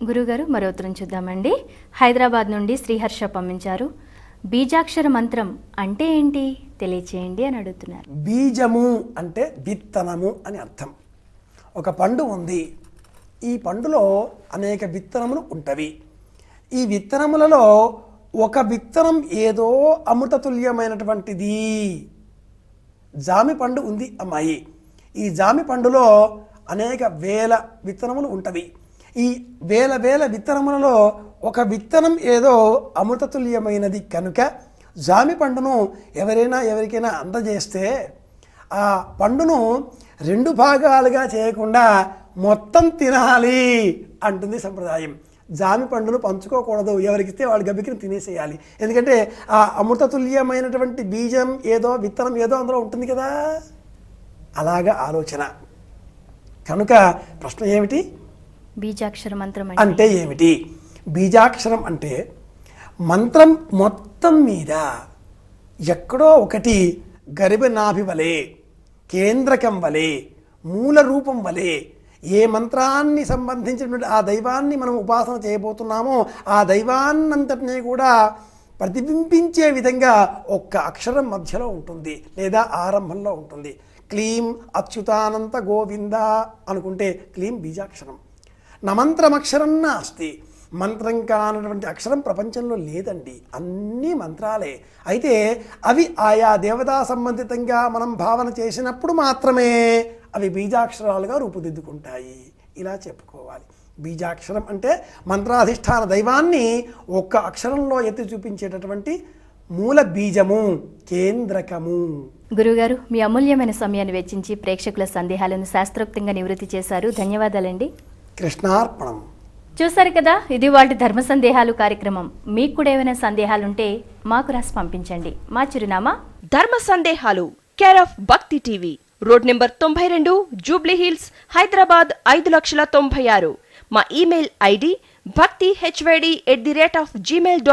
గురుగారు మరో ఉత్తరం చూద్దామండి. హైదరాబాద్ నుండి శ్రీహర్ష పంపించారు. బీజాక్షర మంత్రం అంటే ఏంటి తెలియచేయండి అని అడుగుతున్నారు. బీజము అంటే విత్తనము అని అర్థం. ఒక పండు ఉంది. ఈ పండులో అనేక విత్తనములు ఉంటవి. ఈ విత్తనములలో ఒక విత్తనం ఏదో అమృతతుల్యమైనటువంటిది. జామి పండు ఉంది అమ్మాయి. ఈ జామి పండులో అనేక వేల విత్తనములు ఉంటవి. ఈ వేల వేల విత్తనములలో ఒక విత్తనం ఏదో అమృతతుల్యమైనది కనుక జామి పండును ఎవరికైనా అందజేస్తే ఆ పండును 2 భాగాలుగా చేయకుండా మొత్తం తినాలి అంటుంది సంప్రదాయం. జామి పండును పంచుకోకూడదు. ఎవరికిస్తే వాళ్ళు గబికిని తినేసేయాలి. ఎందుకంటే ఆ అమృతతుల్యమైనటువంటి బీజం ఏదో విత్తనం ఏదో అందులో ఉంటుంది కదా. అలాగా ఆలోచన. కనుక ప్రశ్న ఏమిటి? బీజాక్షర మంత్రం అంటే ఏమిటి? బీజాక్షరం అంటే మంత్రం మొత్తం మీద ఎక్కడో ఒకటి గరిబనాభి వలె, కేంద్రకం వలె, మూల రూపం వలె ఏ మంత్రాన్ని సంబంధించినటువంటి ఆ దైవాన్ని మనం ఉపాసన చేయబోతున్నామో ఆ దైవాన్నంతటినీ కూడా ప్రతిబింబించే విధంగా ఒక్క అక్షరం మధ్యలో ఉంటుంది లేదా ఆరంభంలో ఉంటుంది. క్లీం అచ్యుతానంత గోవింద అనుకుంటే క్లీం బీజాక్షరం. నమంత్రమక్షరం నాస్తి. మంత్రం కానటువంటి అక్షరం ప్రపంచంలో లేదండి. అన్నీ మంత్రాలే. అయితే అవి ఆయా దేవతా సంబంధితంగా మనం భావన చేసినప్పుడు మాత్రమే అవి బీజాక్షరాలుగా రూపుదిద్దుకుంటాయి. ఇలా చెప్పుకోవాలి. బీజాక్షరం అంటే మంత్రాధిష్టాన దైవాన్ని ఒక్క అక్షరంలో ఎత్తి చూపించేటటువంటి మూల బీజము, కేంద్రకము. గురుగారు మీ అమూల్యమైన సమయాన్ని వెచ్చించి ప్రేక్షకుల సందేహాలను శాస్త్రోక్తంగా నివృత్తి చేశారు. ధన్యవాదాలండి. కృష్ణార్పణం. చూసారు కదా, ఇది వాటి ధర్మ సందేహాలు కార్యక్రమం. మీకు కూడా ఏమైనా సందేహాలుంటే మాకు రాసి పంపించండి. మా చిరునామా ధర్మ సందేహాలు, కేర్ ఆఫ్ భక్తి TV, road number 92, Jubilee hills, Hyderabad 5,96,000. మా ఇమెయిల్ ఐడి bhaktihyd@gmail.com.